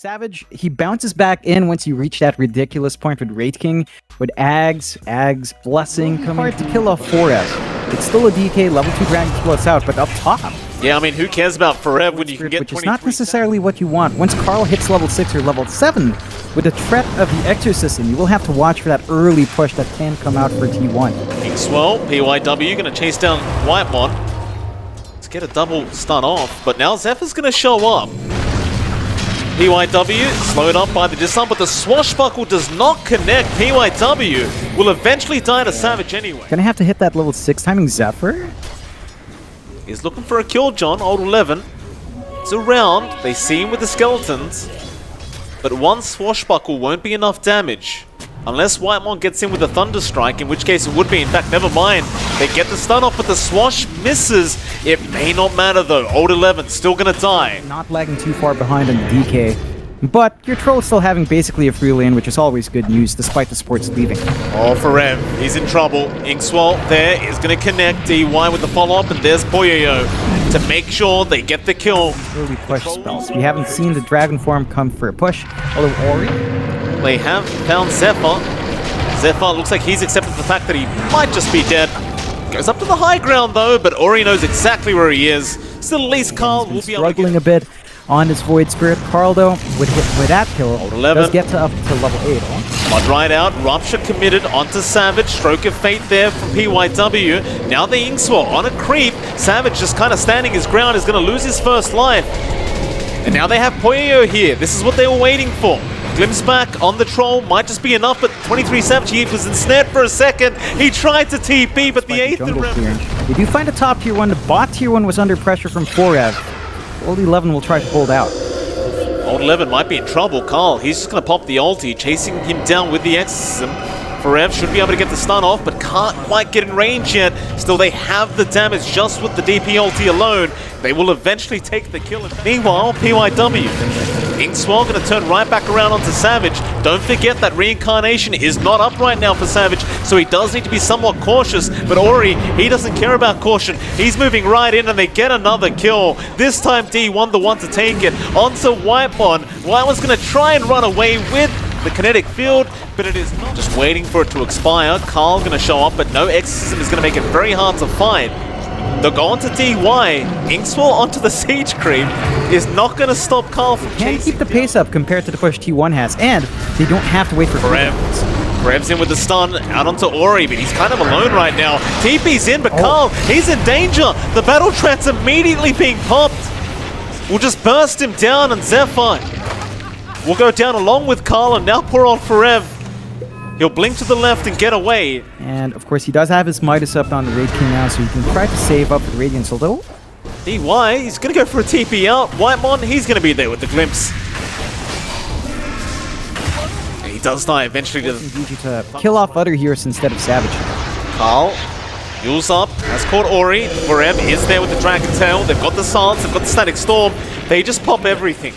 Savage, he bounces back in once you reach that ridiculous point with Wraith King, with Ag's Blessing coming hard to kill off 4S. It's still a DK, level 2 Dragon explodes out, but up top. Yeah, I mean, who cares about Forever when you can get 23? Which is not necessarily what you want. Once Carl hits level 6 or level 7, with the threat of the Exorcism, you will have to watch for that early push that can come out for T1. Kingswell, PYW, going to chase down Whitemon. Let's get a double stun off, but now Zephyr's going to show up. PYW slowed up by the disarm, but the swashbuckle does not connect. PYW will eventually die to Savage anyway. Gonna have to hit that level 6 timing Zephyr. He's looking for a kill, John. Old 11. It's around. They see him with the skeletons. But one swashbuckle won't be enough damage. Unless Whitemon gets in with a Thunder Strike, in which case it would be. In fact, never mind. They get the stun off, but the swash misses. It may not matter though. Old 11 still gonna die. Not lagging too far behind on the DK. But your troll still having basically a free lane, which is always good news, despite the sports leaving. Oh, for Rev, he's in trouble. Inkswell there is going to connect DY with the follow-up, and there's Poyoyo to make sure they get the kill. Early push spells. We haven't seen the dragon form come for a push, although Ori. They have found Zephyr. Zephyr looks like he's accepted the fact that he might just be dead. Goes up to the high ground though, but Ori knows exactly where he is. Still, at least Carl will be able to struggling a bit on his Void Spirit. Carl, though, with that kill, does get up to level 8. Blood right out, Rupture committed onto Savage, Stroke of Fate there from PYW. Now the Inkswell on a creep. Savage just kind of standing his ground, is going to lose his first life. And now they have Poyo here. This is what they were waiting for. Glimpse back on the troll, might just be enough, but 23 Savage, he was ensnared for a second. He tried to TP, but the 8th... We do find a top tier 1. The bot tier 1 was under pressure from 4F. Old 11 will try to hold out. Old 11 might be in trouble. Carl, he's just going to pop the ulti, chasing him down with the Exorcism. Forev should be able to get the stun off, but can't quite get in range yet. Still, they have the damage just with the DP ulti alone. They will eventually take the kill. Meanwhile, PYW. Inkswell going to turn right back around onto Savage. Don't forget that Reincarnation is not up right now for Savage, so he does need to be somewhat cautious. But Ori, he doesn't care about caution. He's moving right in, and they get another kill. This time, D1 the one to take it. Onto Whitemon. Whitemon's going to try and run away with the kinetic field, but it is not. Just waiting for it to expire. Carl going to show up, but no Exorcism is going to make it very hard to find. They'll go on to DY. Inkswell onto the Siege Creep is not going to stop Carl from chasing. Can't keep the pace up compared to the push T1 has, and they don't have to wait for Revs in with the stun out onto Ori, but he's kind of alone right now. TP's in, but Carl, he's in danger. The Battle Trance immediately being popped. We'll just burst him down, and Zephyr will go down along with Carl, and now poor old Forev. He'll blink to the left and get away. And of course, he does have his Midas up on the Raid King now, so he can try to save up with Radiance, although DY, he's going to go for a TP out. Whitemon, he's going to be there with the glimpse. He does die eventually to kill off other heroes instead of Savage. Carl, Yule's up, has caught Ori. Forev is there with the Dragon Tail. They've got the Silence, they've got the Static Storm. They just pop everything.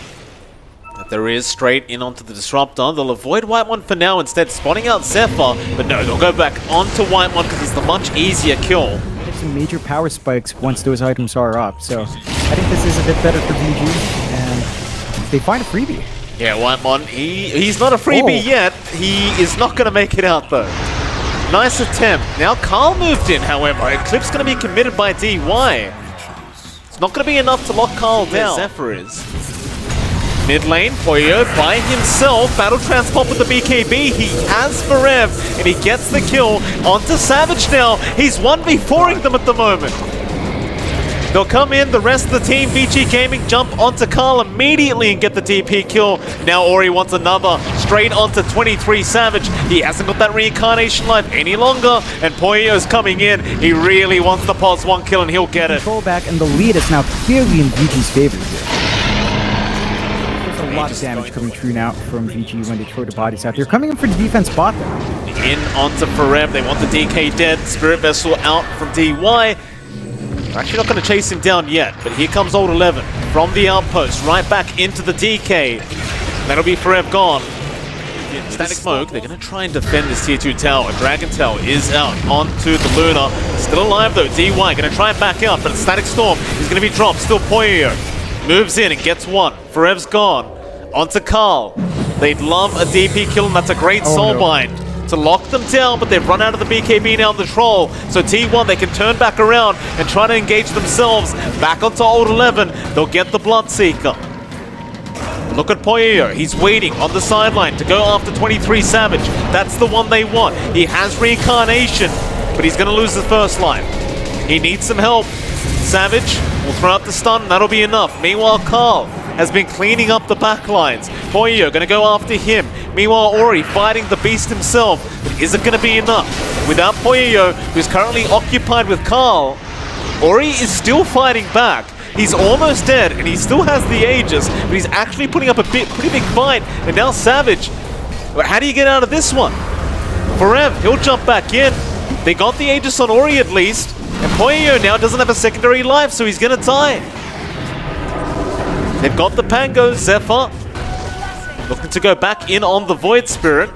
There is straight in onto the Disruptor. They'll avoid Whitemon for now, instead spotting out Zephyr. But no, they'll go back onto Whitemon because it's the much easier kill. Some major power spikes once those items are up. So I think this is a bit better for VG. And they find a freebie. Yeah, Whitemon, he's not a freebie yet. He is not going to make it out though. Nice attempt. Now Carl moved in, however. Eclipse going to be committed by DY. It's not going to be enough to lock Carl down. Zephyr is. Mid lane, Poyo by himself. Battle Transport with the BKB. He has Forev, and he gets the kill onto Savage now. He's 1v4ing them at the moment. They'll come in, the rest of the team, Vici Gaming, jump onto Carl immediately and get the DP kill. Now Ori wants another, straight onto 23 Savage. He hasn't got that Reincarnation life any longer, and Poyo's coming in. He really wants the pulse 1 kill, and he'll get it. Control back, and the lead is now clearly in VG's favor here. A lot of damage coming through now from VG when they throw the bodies out. They're coming in for the defense bot though. In onto Forev, they want the DK dead. Spirit Vessel out from DY. They're actually not going to chase him down yet, but here comes Old 11 from the outpost, right back into the DK. That'll be Forev gone. Static Smoke, they're going to try and defend this tier 2 tower. Dragon Tail is out onto the Luna. Still alive though, DY going to try and back out, but Static Storm is going to be dropped. Still Poyo moves in and gets one. Forev's gone. onto Carl. They'd love a DP kill, and that's a great soulbind to lock them down, but they've run out of the BKB now on the Troll. So T1, they can turn back around and try to engage themselves back onto Old 11. They'll get the Bloodseeker. Look at Poyo, he's waiting on the sideline to go after 23 Savage. That's the one they want. He has Reincarnation, but he's going to lose the first line. He needs some help. Savage will throw out the stun, and that'll be enough. Meanwhile, Carl has been cleaning up the back lines. Poyo going to go after him. Meanwhile, Ori fighting the beast himself, but is it going to be enough? Without Poyo, who's currently occupied with Carl, Ori is still fighting back. He's almost dead, and he still has the Aegis, but he's actually putting up a pretty big fight. And now Savage, how do you get out of this one? Forev, he'll jump back in. They got the Aegis on Ori at least, and Poyo now doesn't have a secondary life, so he's going to die. They've got the Pango, Zephyr, looking to go back in on the Void Spirit,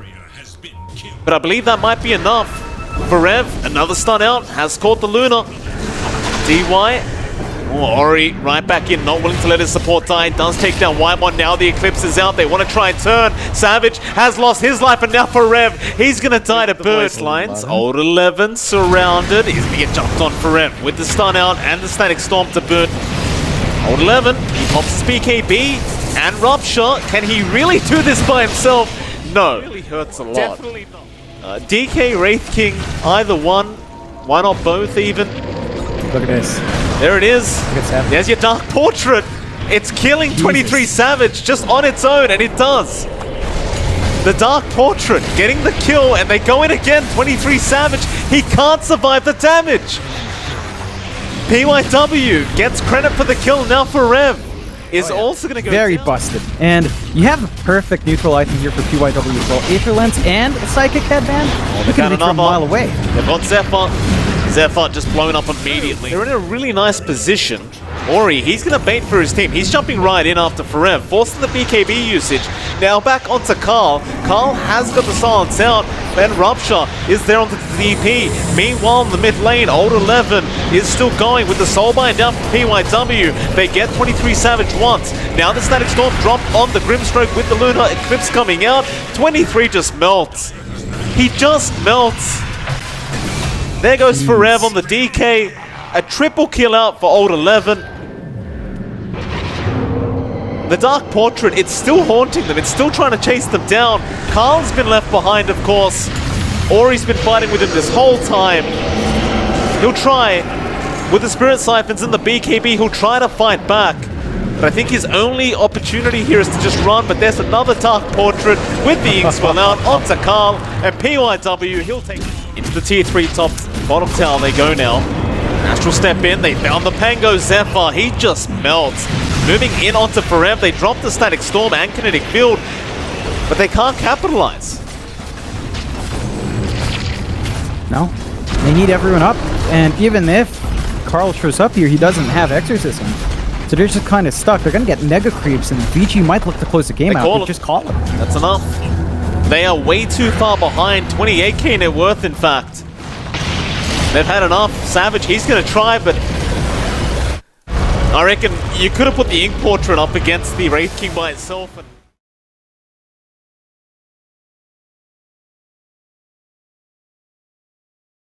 but I believe that might be enough. Forev, another stun out, has caught the Luna. DY, Ori right back in, not willing to let his support die. Does take down Wymon. Now the Eclipse is out. They want to try and turn. Savage has lost his life, and now Forev, he's going to die to burst lines. Old 11 surrounded. He's going to get jumped on Forev with the stun out and the Static Storm to boot. Old 11, he pops his BKB and Rupture. Can he really do this by himself? No. It really hurts a lot. Definitely not. DK, Wraith King, either one. Why not both even? Look at this. There it is. There's your Dark Portrait. It's killing 23 Savage just on its own, and it does. The Dark Portrait getting the kill, and they go in again. 23 Savage. He can't survive the damage. PYW gets credit for the kill. Now Forev is also going to go very down. Busted. And you have a perfect neutral item here for PYW as well. Aether Lens and a Psychic Headband. You can reach from a mile away. They've got Zephyr. Zephyr just blown up immediately. They're in a really nice position. Ori, he's going to bait for his team. He's jumping right in after Forev, forcing the BKB usage. Now back onto Carl. Carl has got the silence out. Then Rupture is there onto the DP. Meanwhile, in the mid lane, Old 11 is still going with the Soulbind down from PYW. They get 23 Savage once. Now the Static Storm dropped on the Grimstroke with the Lunar Eclipse coming out. 23 just melts. He just melts. There goes Forev on the DK. A triple kill out for Old 11. The Dark Portrait, it's still haunting them. It's still trying to chase them down. Carl's been left behind, of course. Ori's been fighting with him this whole time. He'll try. With the Spirit Siphons and the BKB, he'll try to fight back. But I think his only opportunity here is to just run. But there's another Dark Portrait with the Inkswell out onto Carl. And PYW, he'll take into the tier 3 top bottom tower they go now. Astral step in, they found the Pango Zephyr. He just melts. Moving in onto Forev, they drop the Static Storm and Kinetic Field, but they can't capitalize. No, they need everyone up, and even if Carl shows up here, he doesn't have Exorcism. So they're just kind of stuck. They're going to get Mega Creeps, and Vici might look to close the game out. Just call it. That's enough. They are way too far behind. 28k net worth, in fact. They've had enough. Savage, he's going to try, but I reckon you could have put the Ink Portrait up against the Wraith King by itself. And